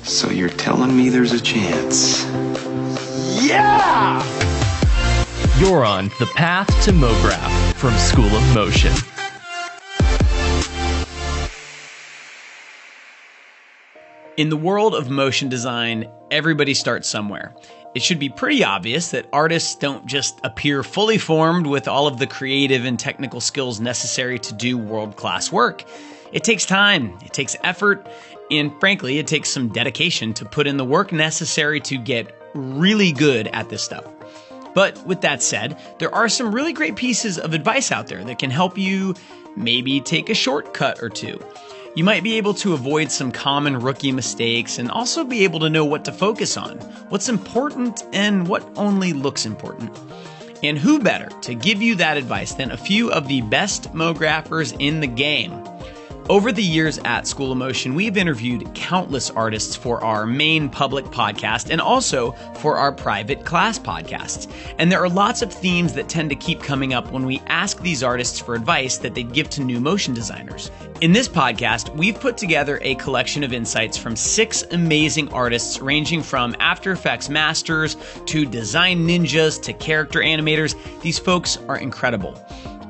So you're telling me there's a chance? Yeah! You're on the path to MoGraph from School of Motion. In the world of motion design, everybody starts somewhere. It should be pretty obvious that artists don't just appear fully formed with all of the creative and technical skills necessary to do world-class work. It takes time, it takes effort, and frankly, it takes some dedication to put in the work necessary to get really good at this stuff. But with that said, there are some really great pieces of advice out there that can help you maybe take a shortcut or two. You might be able to avoid some common rookie mistakes and also be able to know what to focus on, what's important and what only looks important. And who better to give you that advice than a few of the best MoGraphers in the game? Over the years at School of Motion, we've interviewed countless artists for our main public podcast and also for our private class podcasts. And there are lots of themes that tend to keep coming up when we ask these artists for advice that they'd give to new motion designers. In this podcast, we've put together a collection of insights from 6 amazing artists ranging from After Effects masters to design ninjas to character animators. These folks are incredible.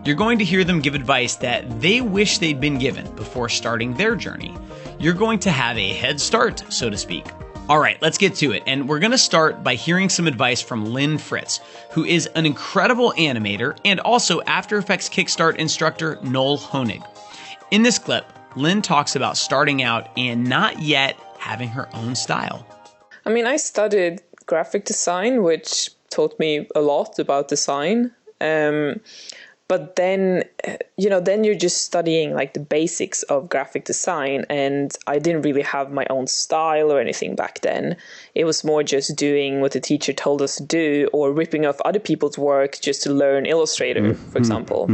You're going to hear them give advice that they wish they'd been given before starting their journey. You're going to have a head start, so to speak. All right, let's get to it. And we're going to start by hearing some advice from Lynn Fritz, who is an incredible animator and also After Effects Kickstart instructor Noel Honig. In this clip, Lynn talks about starting out and not yet having her own style. I mean, I studied graphic design, which taught me a lot about design. But then, then you're just studying like the basics of graphic design. And I didn't really have my own style or anything back then. It was more just doing what the teacher told us to do or ripping off other people's work just to learn Illustrator, for example.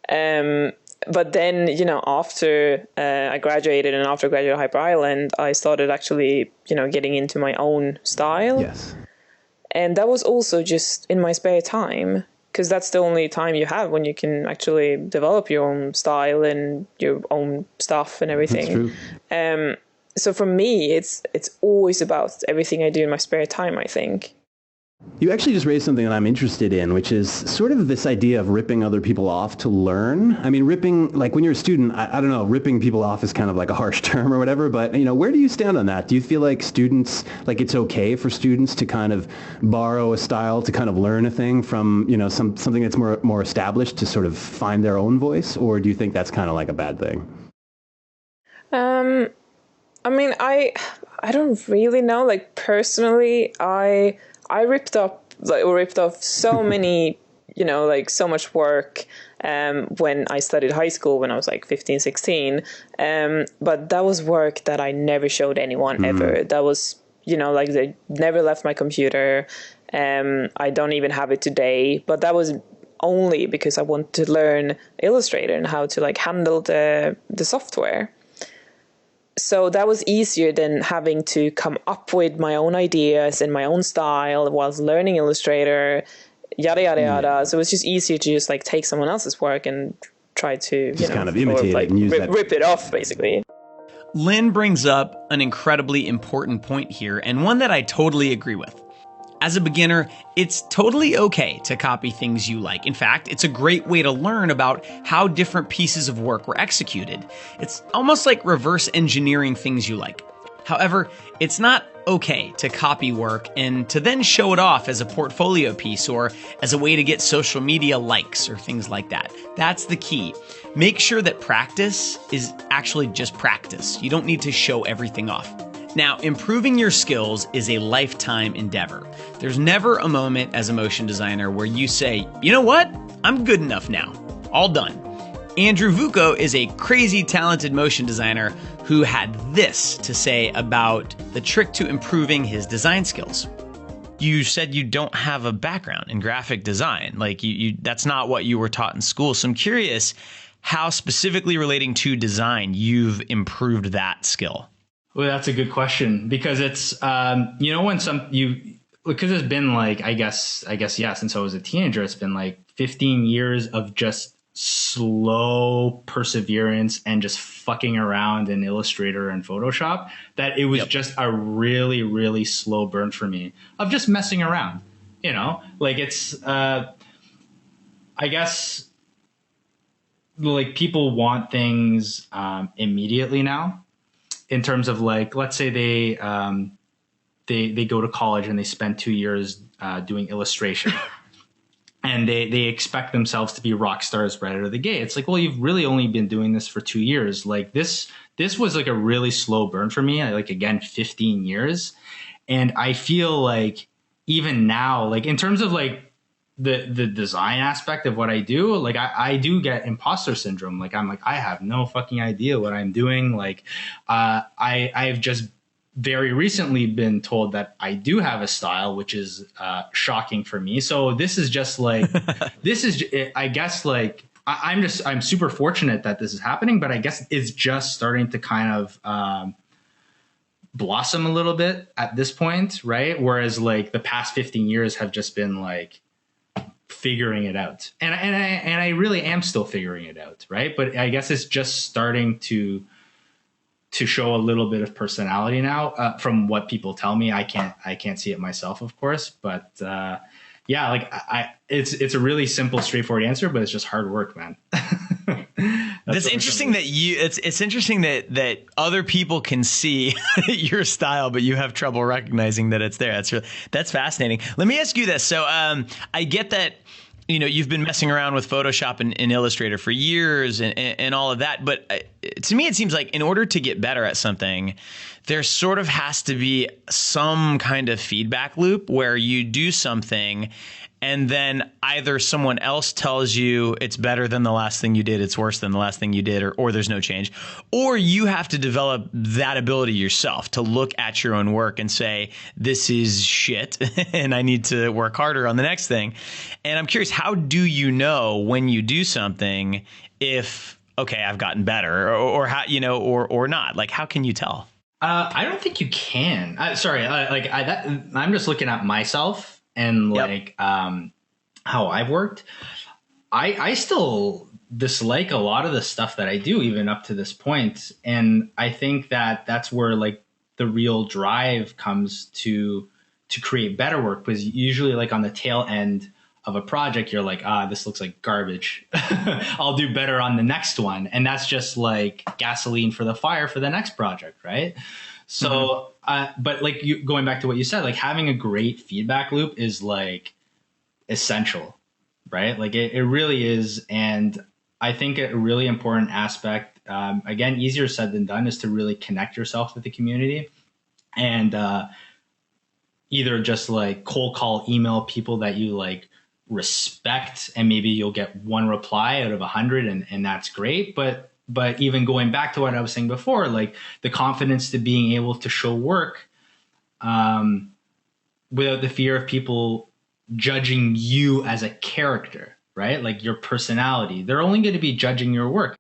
But then, after I graduated and after I graduated at Hyper Island, I started actually, getting into my own style. Yes. And that was also just in my spare time. Because that's the only time you have when you can actually develop your own style and your own stuff and everything. That's true. So for me, it's always about everything I do in my spare time, I think. You actually just raised something that I'm interested in, which is sort of this idea of ripping other people off to learn. I mean, ripping, like when you're a student, I don't know, ripping people off is kind of like a harsh term or whatever, but, where do you stand on that? Do you feel like students, like it's okay for students to kind of borrow a style to kind of learn a thing from, something that's more established to sort of find their own voice? Or do you think that's kind of like a bad thing? I mean, I don't really know. Like personally, I ripped off so many, so much work when I studied high school when I was like 15, 16. But that was work that I never showed anyone ever. That was, they never left my computer. I don't even have it today. But that was only because I wanted to learn Illustrator and how to handle the software. So that was easier than having to come up with my own ideas and my own style whilst learning Illustrator, yada, yada, yada. So it was just easier to just take someone else's work and try to, just kind of imitate it and use rip it off, basically. Lynn brings up an incredibly important point here and one that I totally agree with. As a beginner, it's totally okay to copy things you like. In fact, it's a great way to learn about how different pieces of work were executed. It's almost like reverse engineering things you like. However, it's not okay to copy work and to then show it off as a portfolio piece or as a way to get social media likes or things like that. That's the key. Make sure that practice is actually just practice. You don't need to show everything off. Now, improving your skills is a lifetime endeavor. There's never a moment as a motion designer where you say, you know what? I'm good enough now. All done. Andrew Vuko is a crazy talented motion designer who had this to say about the trick to improving his design skills. You said you don't have a background in graphic design. That's not what you were taught in school. So I'm curious how specifically relating to design you've improved that skill. Well, that's a good question because it's, because it's been I guess, yeah, since I was a teenager, it's been 15 years of just slow perseverance and just fucking around in Illustrator and Photoshop, that it was just a really, really slow burn for me of just messing around, you know, like it's, I guess like people want things immediately now, in terms of like, let's say they go to college and they spend 2 years doing illustration. And they expect themselves to be rock stars right out of the gate. It's like, well, you've really only been doing this for 2 years. Like this was like a really slow burn for me. Like, again, 15 years. And I feel like even now, like in terms of like the design aspect of what I do, like I do get imposter syndrome. Like I'm like, I have no fucking idea what I'm doing. Like I've just very recently been told that I do have a style, which is shocking for me. So this is just like, I guess like, I'm super fortunate that this is happening, but I guess it's just starting to kind of blossom a little bit at this point, right? Whereas like the past 15 years have just been like figuring it out. And I really am still figuring it out, right? But I guess it's just starting to show a little bit of personality now, from what people tell me. I can't see it myself, of course, but yeah, like it's a really simple, straightforward answer, but it's just hard work, man. That's interesting that it's interesting that other people can see your style, but you have trouble recognizing that it's there. That's fascinating. Let me ask you this. So I get that, you know, you've been messing around with Photoshop and Illustrator for years and all of that. But to me, it seems like in order to get better at something, there sort of has to be some kind of feedback loop where you do something and then either someone else tells you it's better than the last thing you did, it's worse than the last thing you did, or there's no change, or you have to develop that ability yourself to look at your own work and say, this is shit and I need to work harder on the next thing. And I'm curious, how do you know when you do something if, okay, I've gotten better, or how, you know, or not? Like, how can you tell? I don't think you can. I'm just looking at myself and like how I've worked. I still dislike a lot of the stuff that I do, even up to this point. And I think that that's where like the real drive comes to create better work, because usually like on the tail end of a project, you're like, this looks like garbage. I'll do better on the next one. And that's just like gasoline for the fire for the next project, right? So, but like going back to what you said, like having a great feedback loop is like essential, right? Like it really is. And I think a really important aspect, again, easier said than done, is to really connect yourself with the community and either just like cold call, email people that you like respect, and maybe you'll get one reply out of 100 and that's great. But even going back to what I was saying before, like the confidence to being able to show work without the fear of people judging you as a character, right? Like your personality. They're only going to be judging your work.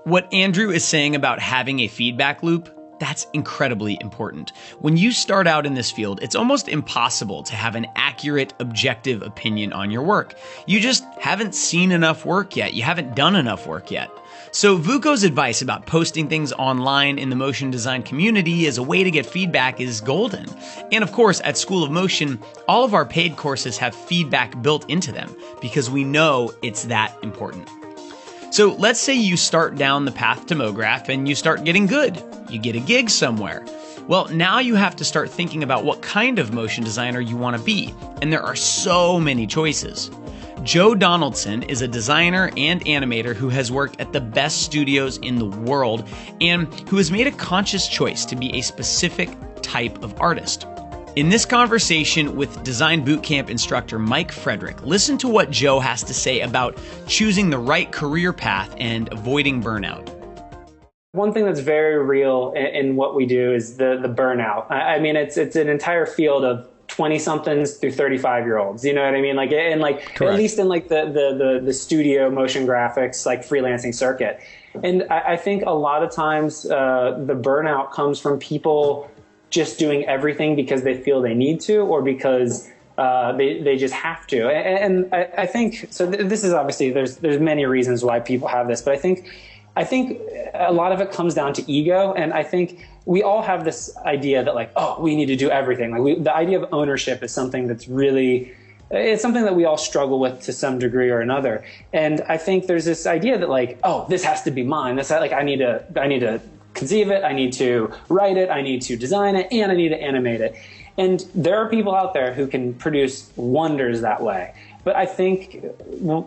What Andrew is saying about having a feedback loop, that's incredibly important. When you start out in this field, it's almost impossible to have an accurate, objective opinion on your work. You just haven't seen enough work yet. You haven't done enough work yet. So Vuko's advice about posting things online in the motion design community as a way to get feedback is golden. And of course, at School of Motion, all of our paid courses have feedback built into them because we know it's that important. So let's say you start down the path to MoGraph and you start getting good. You get a gig somewhere. Well, now you have to start thinking about what kind of motion designer you want to be. And there are so many choices. Joe Donaldson is a designer and animator who has worked at the best studios in the world and who has made a conscious choice to be a specific type of artist. In this conversation with Design Bootcamp instructor Mike Frederick, listen to what Joe has to say about choosing the right career path and avoiding burnout. One thing that's very real in what we do is the burnout. I mean, it's an entire field of 20-somethings through 35-year-olds. You know what I mean? Like, and like correct. At least in like the studio motion graphics, like freelancing circuit. And I think a lot of times the burnout comes from people just doing everything because they feel they need to, or because They just have to. And I think, so this is obviously, there's many reasons why people have this, but I think a lot of it comes down to ego. And I think we all have this idea that like, oh, we need to do everything. Like the idea of ownership is something that's really, it's something that we all struggle with to some degree or another. And I think there's this idea that like, oh, this has to be mine. That's like, I need to conceive it. I need to write it. I need to design it, and I need to animate it. And there are people out there who can produce wonders that way. But I think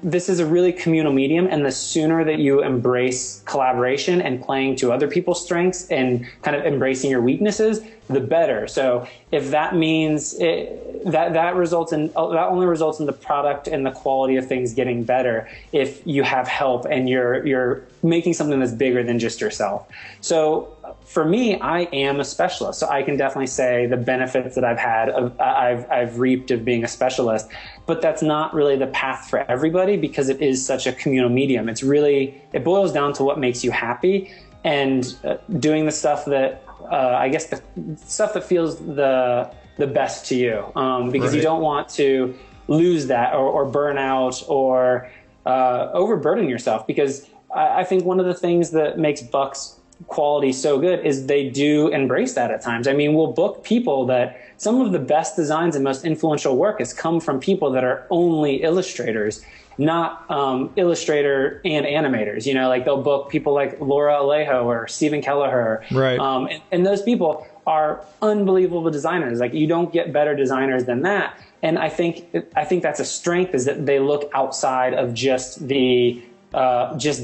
this is a really communal medium, and the sooner that you embrace collaboration and playing to other people's strengths and kind of embracing your weaknesses, the better. So if that means that only results in the product and the quality of things getting better if you have help and you're making something that's bigger than just yourself. So for me, I am a specialist, so I can definitely say the benefits that I've reaped of being a specialist. But that's not really the path for everybody, because it is such a communal medium. It boils down to what makes you happy, and doing the stuff that I guess the stuff that feels the best to you, because you don't want to lose that or burn out or overburden yourself. Because I think one of the things that makes Buck's quality so good is they do embrace that at times. I mean, we'll book people that some of the best designs and most influential work has come from people that are only illustrators, not illustrator and animators. You know, like they'll book people like Laura Alejo or Stephen Kelleher. Right. And those people are unbelievable designers. Like you don't get better designers than that. And I think that's a strength, is that they look outside of just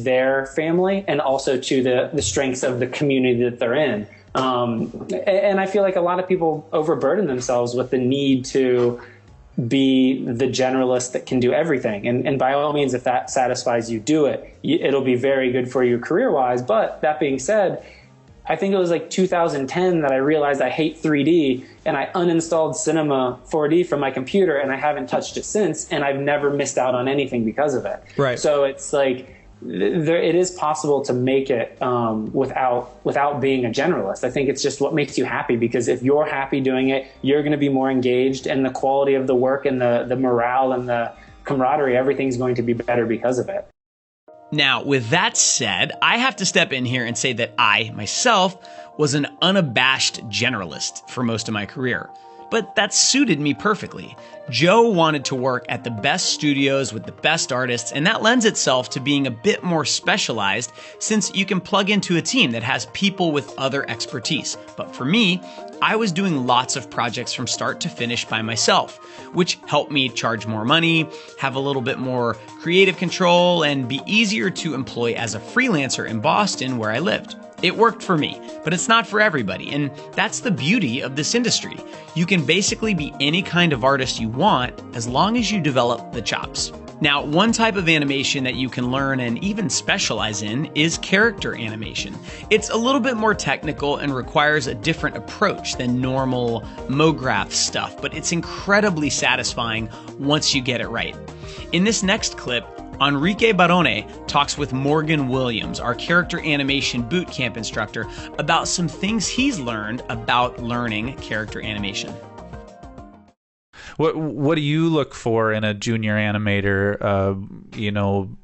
their family, and also to the strengths of the community that they're in. And I feel like a lot of people overburden themselves with the need to be the generalist that can do everything. And by all means, if that satisfies you, do it. It'll be very good for you career-wise. But that being said, I think it was like 2010 that I realized I hate 3D, and I uninstalled Cinema 4D from my computer, and I haven't touched it since, and I've never missed out on anything because of it. Right. So it's like, it is possible to make it without being a generalist. I think it's just what makes you happy, because if you're happy doing it, you're going to be more engaged, and the quality of the work and the morale and the camaraderie, everything's going to be better because of it. Now, with that said, I have to step in here and say that I, myself, was an unabashed generalist for most of my career. But that suited me perfectly. Joe wanted to work at the best studios with the best artists, and that lends itself to being a bit more specialized, since you can plug into a team that has people with other expertise. But for me, I was doing lots of projects from start to finish by myself, which helped me charge more money, have a little bit more creative control, and be easier to employ as a freelancer in Boston, where I lived. It worked for me, but it's not for everybody, and that's the beauty of this industry. You can basically be any kind of artist you want as long as you develop the chops. Now, one type of animation that you can learn and even specialize in is character animation. It's a little bit more technical and requires a different approach than normal MoGraph stuff, but it's incredibly satisfying once you get it right. In this next clip, Enrique Barone talks with Morgan Williams, our character animation bootcamp instructor, about some things he's learned about learning character animation. What do you look for in a junior animator,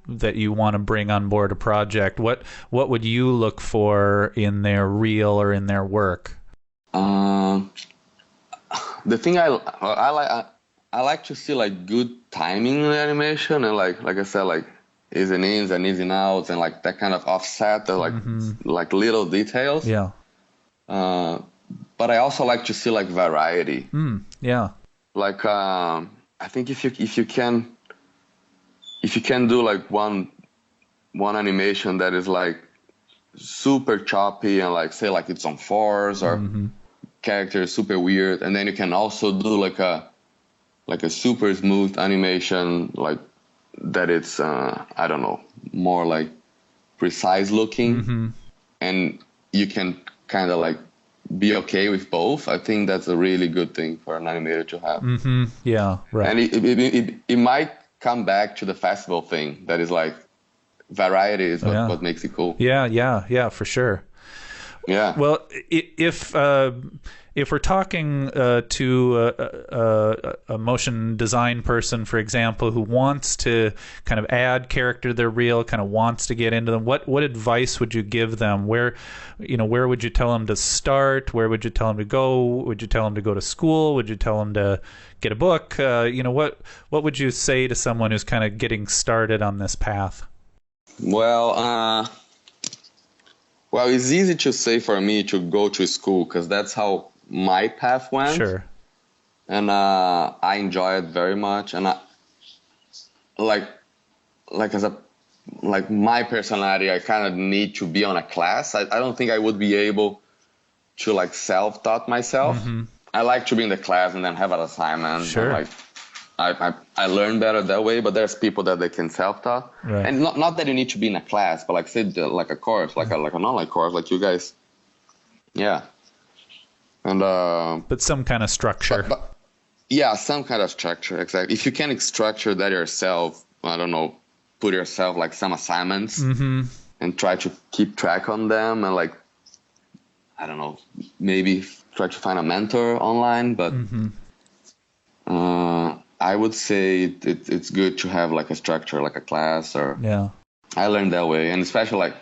that you want to bring on board a project? What would you look for in their reel or in their work? The thing I like to see like good timing in the animation, and like I said, like is and ins and is and outs, and like that kind of offset, the like little details. Yeah. But I also like to see like variety. Yeah. Like I think if you can do like one animation that is like super choppy and like say like it's on fours, or character is super weird, and then you can also do like a super smooth animation, like that it's I don't know, more like precise looking, and you can kind of like be okay with both. I think that's a really good thing for an animator to have. Yeah, right. And it might come back to the festival thing, that is like variety is what makes it cool. Yeah, for sure. Yeah. Well, if we're talking to a motion design person, for example, who wants to kind of add character to their reel, kind of wants to get into them, what advice would you give them? Where would you tell them to start? Where would you tell them to go? Would you tell them to go to school? Would you tell them to get a book? What would you say to someone who's kind of getting started on this path? Well, it's easy to say for me to go to school because that's how my path went. Sure. And I enjoy it very much. And I like my personality, I kind of need to be on a class. I don't think I would be able to like self-taught myself. Mm-hmm. I like to be in the class and then have an assignment. Sure. And, I learn better that way, but there's people that they can self-taught. Right. And not that you need to be in a class, but like say like a course, like an online course, like you guys. Yeah. And but some kind of structure. But yeah, some kind of structure, exactly. If you can structure that yourself, I don't know, put yourself like some assignments and try to keep track on them and like, I don't know, maybe try to find a mentor online, but I would say it's good to have like a structure, like a class, or I learned that way. And especially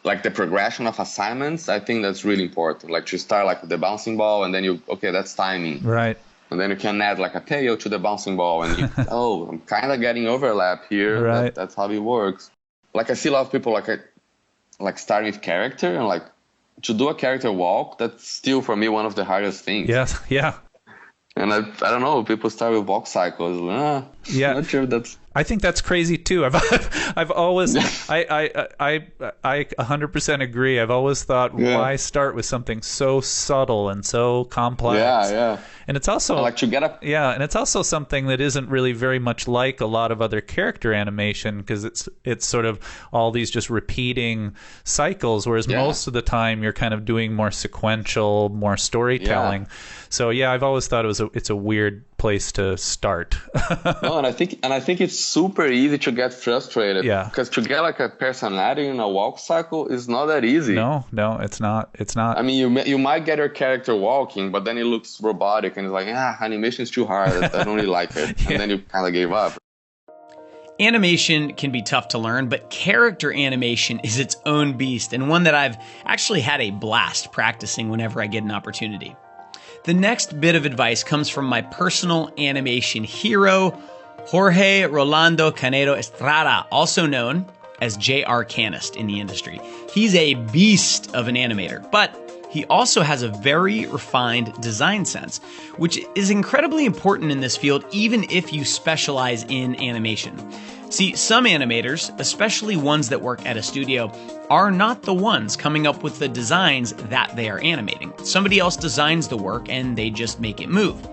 like the progression of assignments, I think that's really important. Like to start like with the bouncing ball and then that's timing. Right. And then you can add like a tail to the bouncing ball and I'm kind of getting overlap here. Right. That's how it works. Like I see a lot of people like starting with character and like to do a character walk, that's still for me one of the hardest things. Yes. Yeah. And I don't know, people start with walk cycles. Yeah. Not sure if that's... I think that's crazy too. I've always I 100% agree. I've always thought, why start with something so subtle and so complex? Yeah. And it's also I like to get up. Yeah, and it's also something that isn't really very much like a lot of other character animation because it's sort of all these just repeating cycles, whereas most of the time you're kind of doing more sequential, more storytelling. Yeah. So yeah, I've always thought it's a weird place to start. No, and I think it's super easy to get frustrated. Yeah. Because to get like a personality in a walk cycle is not that easy. No, it's not. I mean, you might get your character walking, but then it looks robotic and it's like, animation is too hard. I don't really like it. And then you kind of gave up. Animation can be tough to learn, but character animation is its own beast and one that I've actually had a blast practicing whenever I get an opportunity. The next bit of advice comes from my personal animation hero, Jorge Rolando Canedo Estrada, also known as J.R. Canist in the industry. He's a beast of an animator, but he also has a very refined design sense, which is incredibly important in this field, even if you specialize in animation. See, some animators, especially ones that work at a studio, are not the ones coming up with the designs that they are animating. Somebody else designs the work and they just make it move.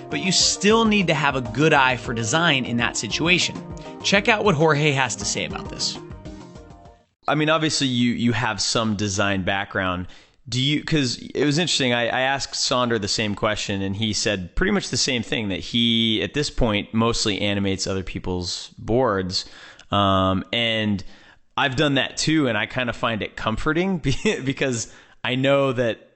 But you still need to have a good eye for design in that situation. Check out what Jorge has to say about this. I mean, obviously you have some design background. Because it was interesting, I asked Sonder the same question and he said pretty much the same thing, that he, at this point, mostly animates other people's boards. And I've done that too, and I kind of find it comforting because I know that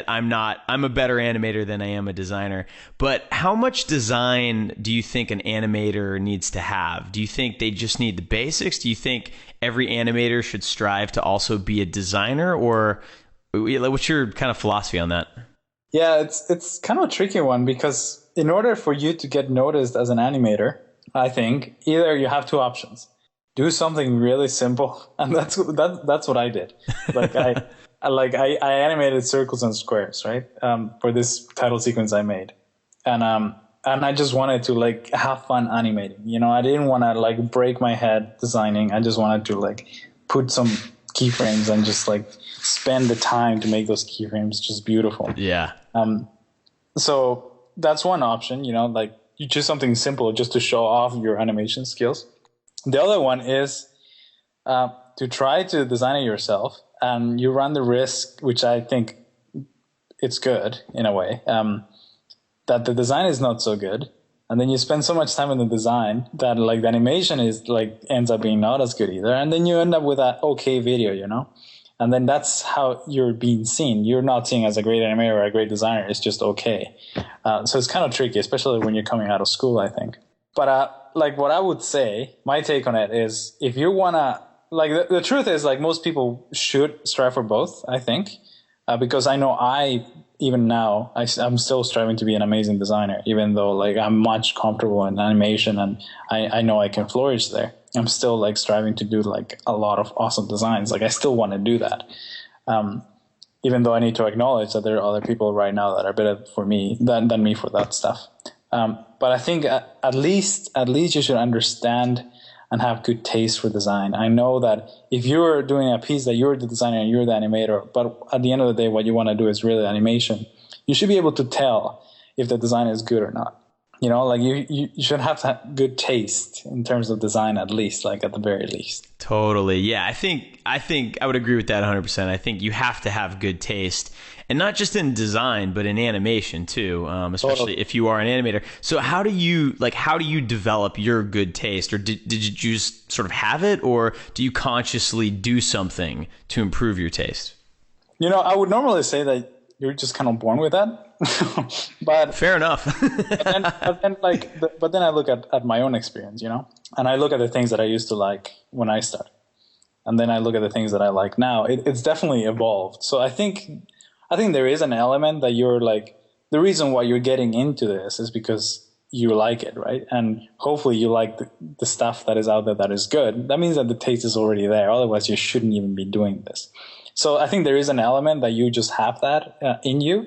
I'm a better animator than I am a designer. But how much design do you think an animator needs to have? Do you think they just need the basics? Do you think every animator should strive to also be a designer, or what's your kind of philosophy on that? Yeah, it's kind of a tricky one because in order for you to get noticed as an animator, I think either you have two options: do something really simple, and that's what I did. Like I animated circles and squares, right, for this title sequence I made, and I just wanted to like have fun animating. You know, I didn't want to like break my head designing. I just wanted to like put some keyframes and just like spend the time to make those keyframes just beautiful. Yeah. So that's one option, you know, like you choose something simple just to show off your animation skills. The other one is to try to design it yourself, and you run the risk, which I think it's good in a way, that the design is not so good. And then you spend so much time in the design that like the animation is like ends up being not as good either. And then you end up with that okay video, you know? And then that's how you're being seen. You're not seen as a great animator or a great designer. It's just okay. So it's kind of tricky, especially when you're coming out of school, I think. But like what I would say, my take on it is, if you want to, like the truth is, like, most people should strive for both, I think. Because I know even now, I'm still striving to be an amazing designer, even though like I'm much comfortable in animation and I know I can flourish there. I'm still like striving to do like a lot of awesome designs. Like I still want to do that. Even though I need to acknowledge that there are other people right now that are better for me than me for that stuff. But I think at least you should understand and have good taste for design. I know that if you're doing a piece that you're the designer and you're the animator, but at the end of the day, what you want to do is really animation, you should be able to tell if the design is good or not. You know, like you should have to have good taste in terms of design, at least, like at the very least. Totally. Yeah. I think I would agree with that 100%. I think you have to have good taste, and not just in design, but in animation too, especially if you are an animator. So how do you develop your good taste, or did you just sort of have it, or do you consciously do something to improve your taste? You know, I would normally say that you're just kind of born with that. But fair enough. but then I look at my own experience, you know, and I look at the things that I used to like when I started, and then I look at the things that I like now. It's definitely evolved. So I think there is an element that you're like, the reason why you're getting into this is because you like it, right? And hopefully you like the stuff that is out there that is good. That means that the taste is already there. Otherwise, you shouldn't even be doing this. So I think there is an element that you just have that in you.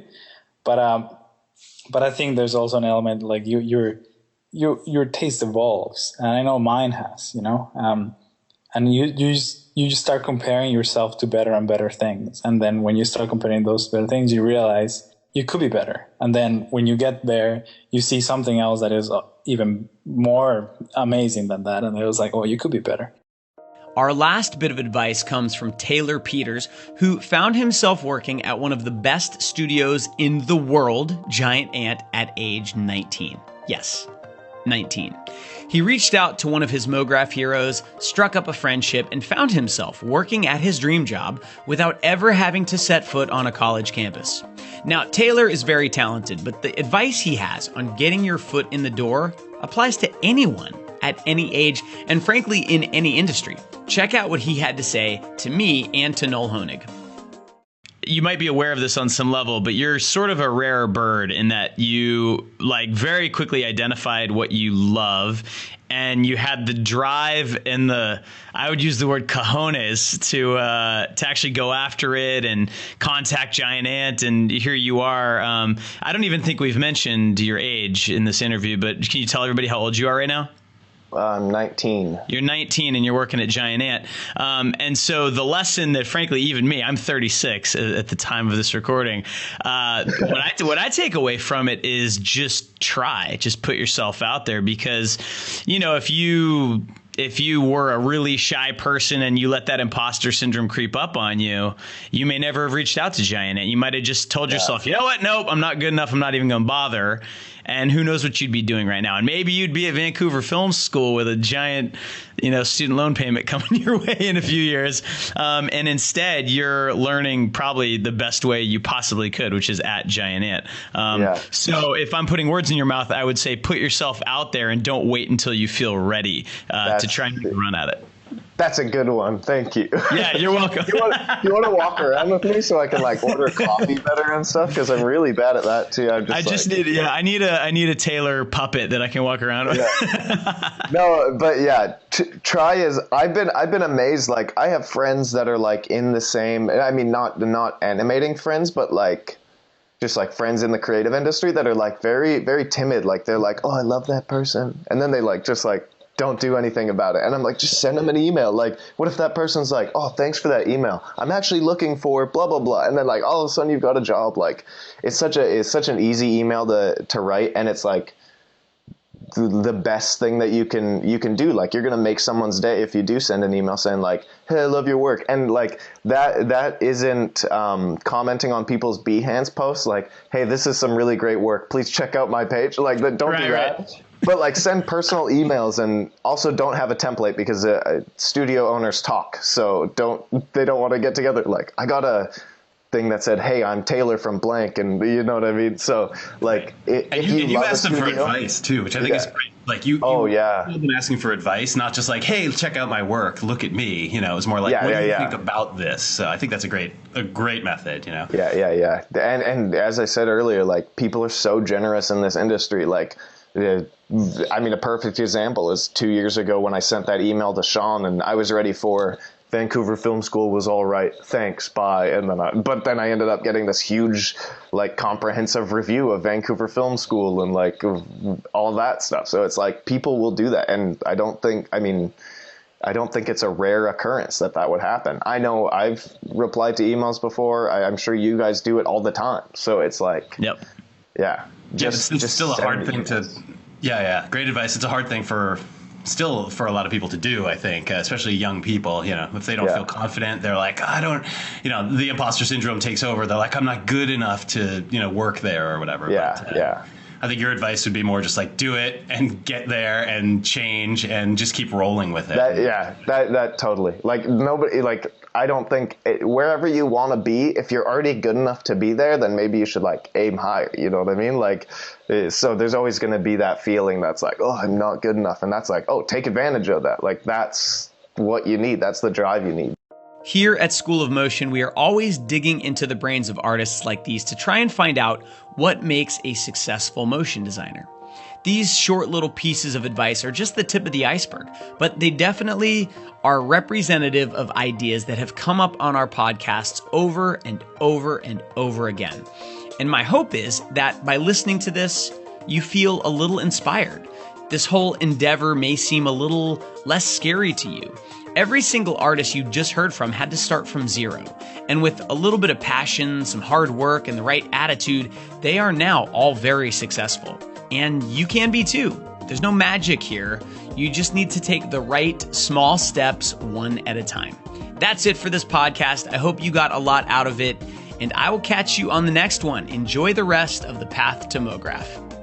But I think there's also an element like your taste evolves, and I know mine has, you know, and you just start comparing yourself to better and better things, and then when you start comparing those better things, you realize you could be better, and then when you get there, you see something else that is even more amazing than that, and it was like, oh, you could be better. Our last bit of advice comes from Taylor Peters, who found himself working at one of the best studios in the world, Giant Ant, at age 19. Yes, 19. He reached out to one of his MoGraph heroes, struck up a friendship, and found himself working at his dream job without ever having to set foot on a college campus. Now, Taylor is very talented, but the advice he has on getting your foot in the door applies to anyone at any age, and frankly, in any industry. Check out what he had to say to me and to Noel Honig. You might be aware of this on some level, but you're sort of a rare bird in that you like very quickly identified what you love, and you had the drive and I would use the word cojones to actually go after it and contact Giant Ant, and here you are. I don't even think we've mentioned your age in this interview, but can you tell everybody how old you are right now? I'm 19. You're 19 and you're working at Giant Ant. And so the lesson that, frankly, even me, I'm 36 at the time of this recording. What I take away from it is just try, just put yourself out there, because, you know, if you were a really shy person and you let that imposter syndrome creep up on you, you may never have reached out to Giant Ant. You might have just told yourself, you know what? Nope, I'm not good enough. I'm not even going to bother. And who knows what you'd be doing right now. And maybe you'd be at Vancouver Film School with a giant, you know, student loan payment coming your way in a few years. And instead, you're learning probably the best way you possibly could, which is at Giant Ant. So if I'm putting words in your mouth, I would say put yourself out there and don't wait until you feel ready to try and run at it. That's a good one. Thank you. Yeah, you're welcome. you want to walk around with me so I can like order coffee better and stuff? Because I'm really bad at that too. I need a Taylor puppet that I can walk around with. Yeah. No, but yeah, try is. I've been amazed. Like I have friends that are like in the same. I mean, not animating friends, but like just like friends in the creative industry that are like very, very timid. Like they're like, oh, I love that person, and then they like just like don't do anything about it. And I'm like, just send them an email. Like, what if that person's like, oh, thanks for that email. I'm actually looking for blah, blah, blah. And then like, all of a sudden you've got a job. Like it's such an easy email to write. And it's like the best thing that you can do. Like you're going to make someone's day if you do send an email saying like, hey, I love your work. And like that isn't commenting on people's Behance posts. Like, hey, this is some really great work. Please check out my page. Like don't do that. But like send personal emails, and also don't have a template because studio owners talk. So they don't want to get together. Like, I got a thing that said, "Hey, I'm Taylor from blank," and you know what I mean. So like, if you asked them for advice too, which I think is great. Like you been asking for advice, not just like, "Hey, check out my work, look at me." You know, it was more like, "What do you think about this?" So I think that's a great method. You know. Yeah. And as I said earlier, like, people are so generous in this industry. Like, I mean, a perfect example is 2 years ago when I sent that email to Sean, and I was ready for Vancouver Film School was all right, thanks, bye. And then I ended up getting this huge, like, comprehensive review of Vancouver Film School and like all that stuff. So it's like, people will do that. And I don't think it's a rare occurrence that would happen. I know I've replied to emails before. I'm sure you guys do it all the time. So it's like, it's still a hard thing to, great advice. It's a hard thing for a lot of people to do, I think, especially young people. You know, if they don't feel confident, they're like, the imposter syndrome takes over. They're like, I'm not good enough to, work there or whatever. I think your advice would be more just like, do it and get there and change and just keep rolling with it. That totally. Like, nobody, like, I don't think wherever you want to be, if you're already good enough to be there, then maybe you should like aim higher. You know what I mean? Like, so there's always going to be that feeling that's like, oh, I'm not good enough. And that's like, oh, take advantage of that. Like, that's what you need. That's the drive you need. Here at School of Motion, we are always digging into the brains of artists like these to try and find out what makes a successful motion designer. These short little pieces of advice are just the tip of the iceberg, but they definitely are representative of ideas that have come up on our podcasts over and over and over again. And my hope is that by listening to this, you feel a little inspired. This whole endeavor may seem a little less scary to you. Every single artist you just heard from had to start from zero. And with a little bit of passion, some hard work, and the right attitude, they are now all very successful. And you can be too. There's no magic here. You just need to take the right small steps one at a time. That's it for this podcast. I hope you got a lot out of it, and I will catch you on the next one. Enjoy the rest of the path to MoGraph.